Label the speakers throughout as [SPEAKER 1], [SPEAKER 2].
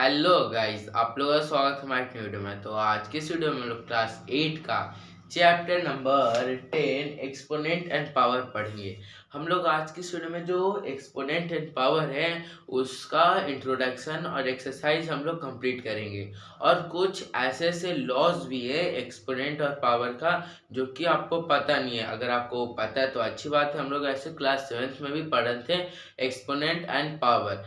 [SPEAKER 1] Hello guys, आप लोगों का स्वागत है हमारे नई वीडियो में। तो आज के इस वीडियो में हम लोग क्लास 8 का chapter number 10 exponent and power पढ़ेंगे। हम लोग आज की इस वीडियो में जो एक्सपोनेंट एंड पावर है उसका इंट्रोडक्शन और एक्सरसाइज हम लोग कंप्लीट करेंगे, और कुछ ऐसे ऐसे लॉज भी है एक्सपोनेंट और पावर का जो कि आपको पता नहीं है। अगर आपको पता है तो अच्छी बात है। हम लोग ऐसे क्लास 7 में भी पढ़े थे एक्सपोनेंट एंड पावर,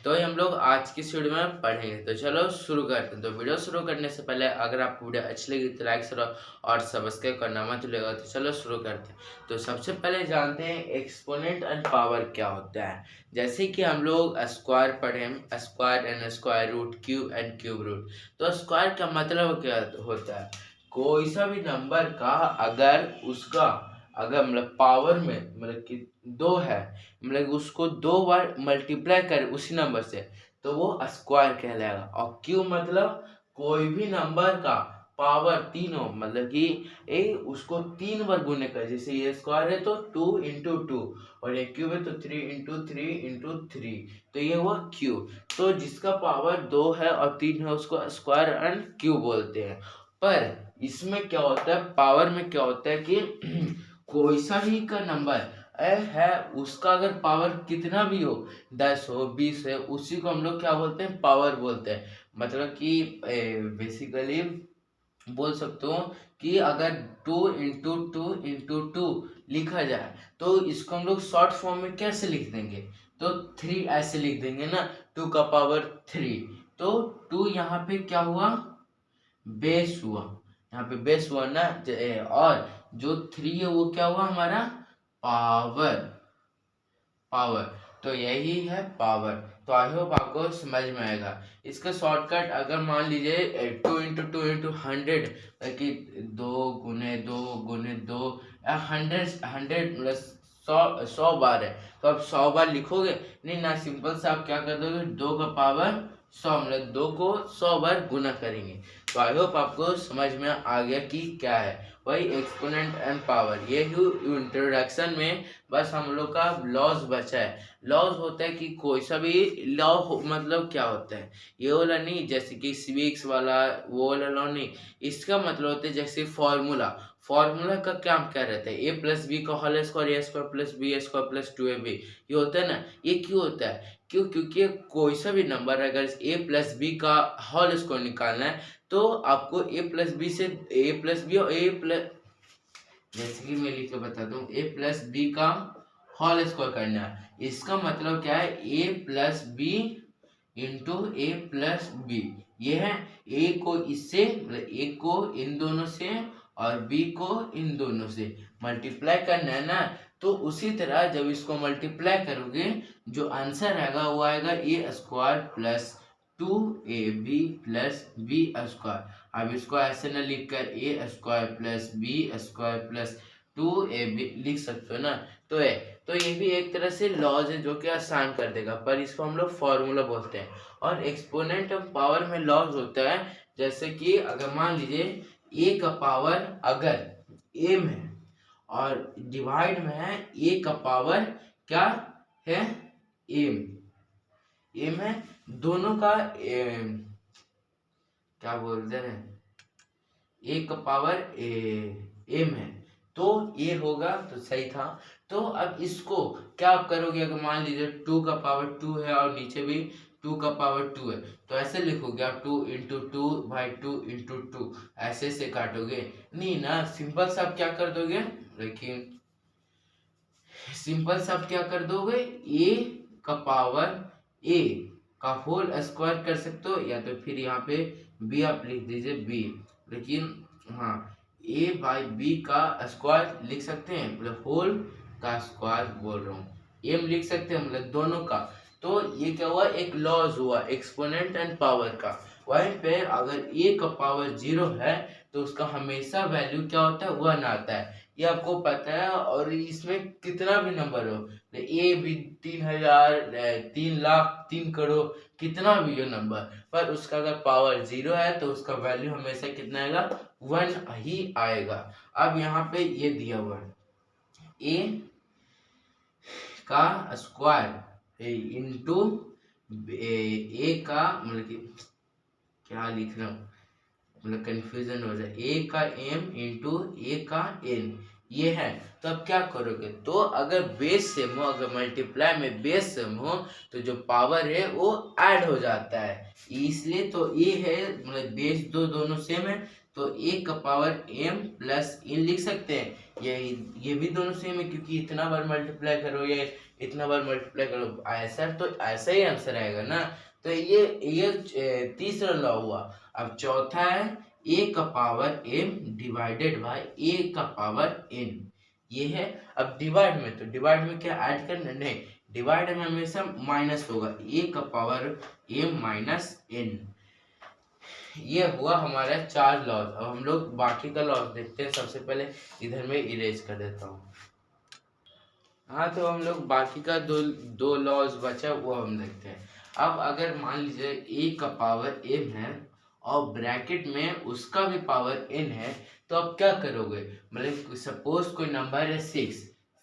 [SPEAKER 1] तो ये हम लोग आज की इस वीडियो में पढ़ेंगे। तो चलो शुरू करते हैं। तो वीडियो शुरू करने से पहले अगर आपको वीडियो अच्छी लगी तो लाइक करो और सब्सक्राइब करना मत भूलिएगा। तो चलो शुरू करते हैं। तो सबसे पहले जानते हैं एक्सपोनेंट एंड पावर क्या होता है। जैसे कि हम लोग स्क्वायर पढ़े, square and square root, cube and cube root. तो स्क्वायर का मतलब क्या होता है? कोई सा भी नंबर का अगर मतलब पावर में मतलब कि 2 है, मतलब उसको 2 बार मल्टीप्लाई करे उसी नंबर से, तो वो स्क्वायर कहलाएगा। और क्यूब मतलब कोई भी नंबर का पावर 3 हो, मतलब कि उसको 3 बार गुने कर। जैसे ये स्क्वायर है तो 2 इंटू 2, और ये क्यूब है तो 3 इंटू 3 इंटू 3, तो ये हुआ क्यूब। तो जिसका पावर 2 है और 3 है उसको स्क्वायर एंड क्यूब बोलते हैं। पर इसमें क्या होता है, पावर में क्या होता है कि कोई सा भी का नंबर है, उसका अगर पावर कितना भी हो, 10 हो 20 है, उसी को हम लोग क्या बोलते हैं, पावर बोलते हैं। मतलब कि बेसिकली बोल सकते हो कि अगर 2 इंटू 2 इंटू 2 लिखा जाए तो इसको हम लोग शॉर्ट फॉर्म में कैसे लिख देंगे, तो 3 ऐसे लिख देंगे ना, 2 का पावर 3। तो 2 यहाँ पे क्या हुआ, बेस हुआ, यहाँ पे बेस हुआ ना। और जो 3 है वो क्या हुआ हमारा, पावर। पावर तो यही है पावर। तो आई होप आपको समझ में आएगा। इसका शॉर्टकट अगर मान लीजिए 2 इंटू 2 इंटू 100, कि 2 गुने 2 गुने 2, 100 मतलब 100 बार है, तो आप 100 बार लिखोगे नहीं ना। सिंपल से आप क्या कर दोगे, 2 का पावर 100, मतलब 2 को 100 बार गुना करेंगे। तो आई होप आपको समझ में आ गया कि क्या है वही एक्सपोनेंट एंड पावर। ये इंट्रोडक्शन में बस हम लोग का लॉज बचा है। लॉज होता है कि कोई सा भी लॉ मतलब क्या होता है, ये वाला नहीं, जैसे कि सिविक्स वाला वो वाला लॉ नहीं। इसका मतलब होता है जैसे फॉर्मूला। फॉर्मूला का काम क्या रहता है, ए प्लस बी का whole square, a square plus b square plus 2ab। ये होता है ना। ये क्यों होता है, क्योंकि कोई सा भी नंबर अगर ए प्लस बी का होल स्क्वायर निकालना है तो आपको ए प्लस बी से ए प्लस बी और ए प्लस, जैसे कि मैं लिख के बता दूं, ए प्लस बी का होल स्क्वायर करना है। इसका मतलब क्या है, a plus B into A plus B. ये है ए को इससे मतलब ए को इन दोनों से और बी को इन दोनों से मल्टीप्लाई करना है ना। तो उसी तरह जब इसको मल्टीप्लाई करोगे जो आंसर आएगा वो आएगा a square plus 2ab plus b square. अब इसको ऐसे ना लिख कर a square plus b square plus 2ab लिख सकते हो ना। तो ये भी एक तरह से लॉज है जो कि आसान कर देगा, पर इसको हम लोग फॉर्मूला बोलते हैं। और एक्सपोनेंट ऑफ पावर में लॉज होता है, जैसे कि अगर मान लीजिए ए का पावर अगर ए में और डिवाइड में है, ए का पावर क्या है, एम। एम है दोनों का क्या बोलते हैं, ए का पावर एम है, तो ये होगा तो सही था। तो अब इसको क्या आप करोगे, अगर मान लीजिए 2 का पावर 2 है और नीचे भी 2 का पावर 2 है, तो ऐसे लिखोगे आप 2 इंटू 2 बाई 2 इंटू 2, ऐसे से काटोगे नहीं ना। सिंपल सा आप क्या कर दोगे, देखिए सिंपल सा आप क्या कर दोगे, ए का पावर ए का होल स्क्वायर कर सकते हो, या तो फिर यहाँ पे बी आप लिख दीजिए बी। लेकिन हाँ, ए बाई बी का स्क्वायर लिख सकते हैं, मतलब होल का स्क्वायर बोल रहा हूँ, एम लिख सकते हैं मतलब दोनों का। तो ये क्या हुआ, एक लॉज हुआ एक्सपोनेंट एंड पावर का। वहीं पे अगर ए का पावर 0 है तो उसका हमेशा वैल्यू क्या होता है, 1 आता है। ये आपको पता है। और इसमें कितना भी नंबर हो, ए भी 3000, 3 लाख, 3 करोड़, कितना भी हो नंबर, पर उसका अगर पावर 0 है तो उसका वैल्यू हमेशा कितना आएगा, 1 ही आएगा। अब यहाँ पे ये दिया हुआ है ए का स्क्वायर इंटू ए का मतलब कि क्या लिख रहा हूँ, मतलब कंफ्यूजन हो जाए, ए का एम इंटू ए का एन ये है। तो अब क्या करोगे, तो अगर बेस सेम हो, अगर मल्टीप्लाई में बेस सेम हो तो जो पावर है वो ऐड हो जाता है, इसलिए तो ये है मतलब बेस दोनों सेम है तो ए का पावर एम प्लस इन लिख सकते हैं। ये भी दोनों सेम है क्योंकि इतना बार मल्टीप्लाई करो या इतना बार मल्टीप्लाई करो ऐसा, तो ऐसा ही आंसर आएगा ना। तो ये तीसरा लॉ हुआ। अब चौथा है ए का पावर एम डिवाइडेड बाय ए का पावर एन, ये है। अब डिवाइड में क्या ऐड करना, नहीं डिवाइड में हमेशा माइनस होगा, ए का पावर एम माइनस एन। ये हुआ हमारा 4 लॉज। अब हम लोग बाकी का लॉज देखते हैं। सबसे पहले इधर में इरेज कर देता हूँ। हाँ, तो हम लोग बाकी का दो लॉज बचा वो हम देखते हैं। अब अगर मान लीजिए ए का पावर एम है और ब्रैकेट में उसका भी पावर एन है, तो अब क्या करोगे, मतलब सपोज कोई नंबर है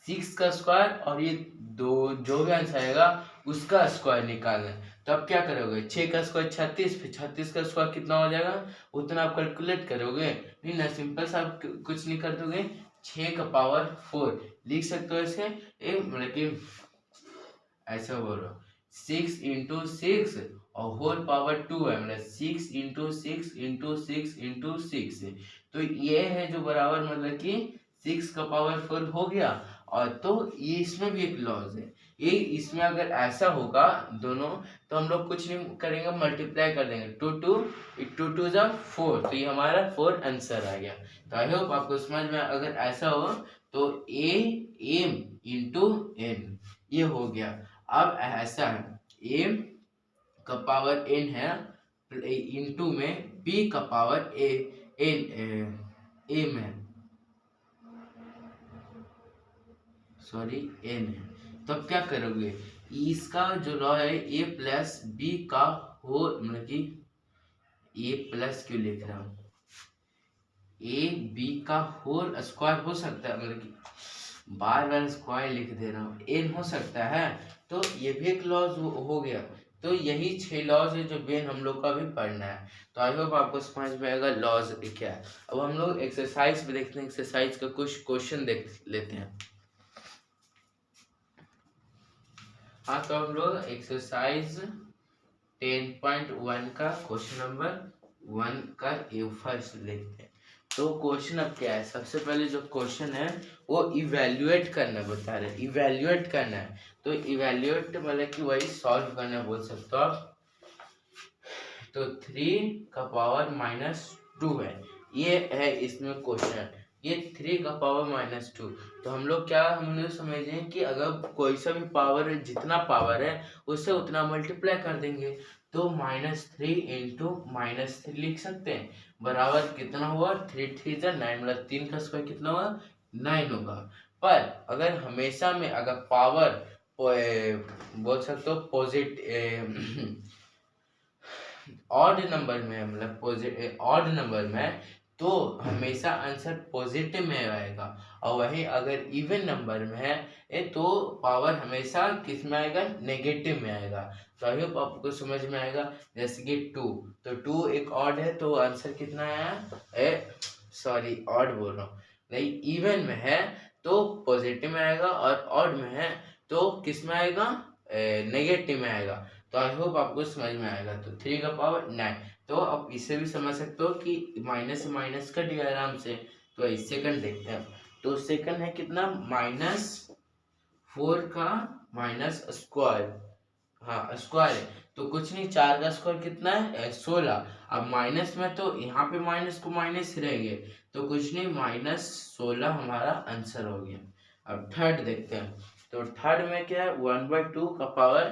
[SPEAKER 1] 6 का स्क्वायर और ये दो जो भी आंसर आएगा उसका स्क्वायर निकालना है। तो अब क्या करोगे, 6 का स्क्वायर 36, फिर 36 का स्क्वायर कितना हो जाएगा उतना आप कैलकुलेट करोगे, नहीं ना, सिंपल सा आप कुछ नहीं कर दोगे, 6 का पावर 4 लिख सकते हो इसे। मतलब कि ऐसा बोल रहा हूँ 6 इंटू 6 और होल पावर 2 है, मतलब 6 इंटू 6 इंटू 6 इंटू 6, तो ये है जो बराबर मतलब कि 6 का पावर 4 हो गया। और तो ये इसमें भी एक लॉज है, ये इसमें अगर ऐसा होगा दोनों तो हम लोग कुछ नहीं करेंगे, मल्टीप्लाई कर देंगे, 2 जा 4, तो ये हमारा 4 आंसर आ गया। तो आई होप आपको समझ में, अगर ऐसा हो तो ए एम इंटू एन ये हो गया। अब ऐसा है एम का पावर एन है इंटू में बी का पावर एम है, सॉरी एन है। तो अब क्या करोगे, इसका जो लॉ है ए प्लस बी का होल, मतलब कि ए प्लस क्यों लिख रहा हूँ, ए बी का होल स्क्वायर हो सकता है, मतलब कि बार बार स्क्वायर लिख दे रहा हूँ, एन हो सकता है, तो ये भी एक लॉज हो गया। तो यही 6 लॉज है जो बेन हम लोग का भी पढ़ना है। तो आई होप आपको समझ में आएगा लॉज क्या है। अब हम लोग एक्सरसाइज भी देखते हैं, एक्सरसाइज का कुछ क्वेश्चन देख लेते हैं। हाँ, तो हम लोग एक्सरसाइज 10.1 का क्वेश्चन नंबर 1 का फर्स्ट देखते हैं। तो क्वेश्चन अब क्या है, सबसे पहले जो क्वेश्चन है वो इवेल्युएट करना बता रहे, इवेल्युएट करना है। तो इवेल्युएट मतलब कि वही सॉल्व करना बोल सकते हो आप। तो 3 का पावर -2 है, ये है इसमें क्वेश्चन, ये 3 का पावर -2। तो हम लोग क्या हम लोग समझें कि अगर कोई सा भी पावर है, जितना पावर है उससे उतना मल्टीप्लाई कर देंगे। तो -3 इंटू -3 लिख सकते हैं, बराबर कितना हुआ 3 3 जा 9, मतलब 3 का स्क्वायर कितना हुआ 9 होगा। पर अगर हमेशा में अगर पावर बोल सकते हो पॉजिटिव ऑड नंबर में, मतलब ऑड नंबर में, तो हमेशा आंसर पॉजिटिव में आएगा। और वही अगर इवन नंबर में है तो पावर हमेशा किस में आएगा, नेगेटिव में आएगा। तो आई होप आपको समझ में आएगा। जैसे कि 2, तो 2 एक ऑड है तो आंसर कितना आया, सॉरी ऑड बोल रहा हूँ, नहीं इवन में है तो पॉजिटिव में आएगा और ऑड में है तो किस में आएगा, नेगेटिव में आएगा। तो आई होप आपको समझ में आएगा। तो 3 का पावर 9, तो आप इसे भी समझ सकते हो कि माइनस से माइनस कट गया आराम से। तो इस सेकंड देखते हैं। तो सेकंड है कितना, -4 का माइनस स्क्वायर, हाँ स्क्वायर है तो कुछ नहीं, 4 का स्क्वायर कितना है 16। अब माइनस में तो यहाँ पे माइनस को माइनस रहेंगे, तो कुछ नहीं -16 हमारा आंसर हो गया। अब थर्ड देखते हैं। तो थर्ड में क्या है, 1/2 का पावर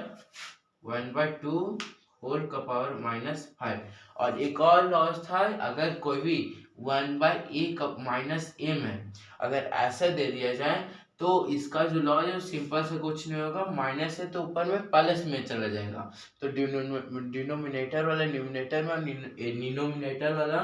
[SPEAKER 1] 1/2 होल का पावर -5। और एक और लॉज था, अगर कोई भी 1/a का -m है, अगर ऐसा दे दिया जाए तो इसका जो लॉज है सिंपल से कुछ नहीं होगा, माइनस है तो ऊपर में प्लस में चला जाएगा। तो डिनोमिनेटर वाला न्यूमिनेटर में, डिनोमिनेटर वाला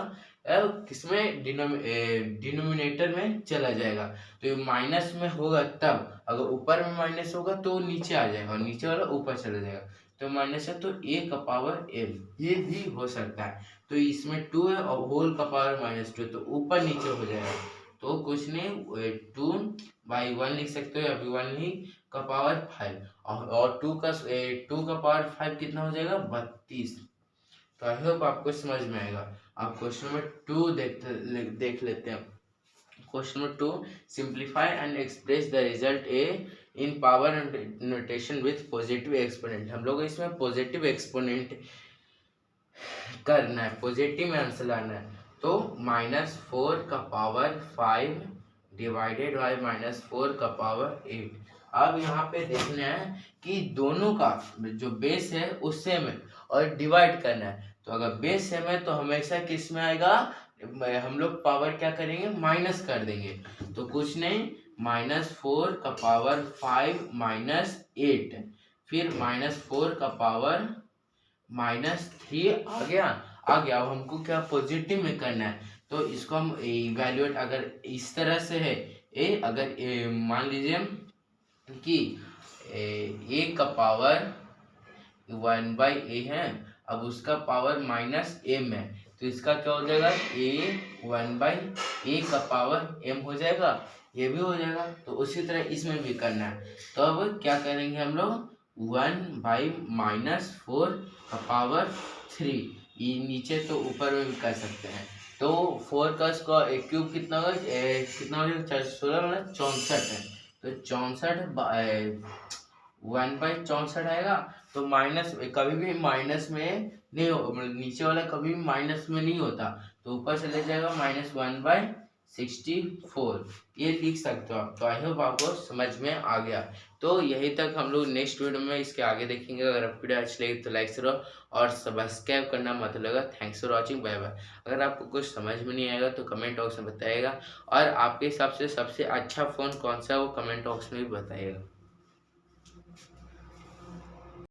[SPEAKER 1] किसमें डिनोमिनेटर में चला जाएगा। तो ये माइनस में होगा तब, अगर ऊपर में माइनस होगा तो नीचे आ जाएगा और नीचे वाला ऊपर चला जाएगा। तो माइनस है तो a का पावर m, ये भी हो सकता है। तो इसमें 2 है और होल का पावर -2, तो ऊपर नीचे हो जाएगा। तो कुछ नहीं, 2/1 लिख सकते हो या फिर 1 ही का पावर 5, और 2 का पावर 5 कितना हो जाएगा 32। तो आई होप आपको समझ में आएगा। आप क्वेश्चन नंबर 2 देख लेते हैं। Question number 2, simplify and express the result A in power notation with positive exponent. हम लोग इसमें पॉजिटिव एक्सपोनेंट करना है, पॉजिटिव में आंसर लाना है। तो -4 का पावर 5 डिवाइडेड बाय -4 का पावर 8। अब यहाँ पे देखना है कि दोनों का जो बेस है उस सेम है और डिवाइड करना है। तो अगर बेस सेम है तो हमेशा किस में आएगा, हम लोग पावर क्या करेंगे, माइनस कर देंगे। तो कुछ नहीं, -4 का पावर 5 -8, फिर -4 का पावर -3 आ गया। अब हमको क्या पॉजिटिव में करना है, तो इसको हम इवैल्यूएट, अगर इस तरह से है ए, अगर मान लीजिए कि ए का पावर 1/a है, अब उसका पावर -m है, तो इसका क्या हो जाएगा, a का पावर m हो जाएगा, ये भी हो जाएगा। तो उसी तरह इसमें भी करना है। तो अब क्या करेंगे हम लोग, 1/-4 का पावर 3, ये नीचे तो ऊपर में भी कर सकते हैं। तो 4 का स्क्वायर क्यूब कितना होगा, कितना हो जाएगा, 16 मतलब 64 है। तो 64 1/64 आएगा। तो माइनस कभी भी माइनस में नहीं हो, मतलब नीचे वाला कभी भी माइनस में नहीं होता, तो ऊपर से ले जाएगा -1/64, ये लिख सकते हो आप। तो आई होप आपको समझ में आ गया। तो यही तक हम लोग नेक्स्ट वीडियो में इसके आगे देखेंगे। अगर आपको वीडियो अच्छी लगी तो लाइक करो और सब्सक्राइब करना मत भूलिएगा। Thanks for watching, bye bye. अगर आपको कुछ समझ में नहीं आएगा तो कमेंट बॉक्स में बताइएगा, और आपके हिसाब से सबसे अच्छा फ़ोन कौन सा है वो कमेंट बॉक्स में भी बताइएगा।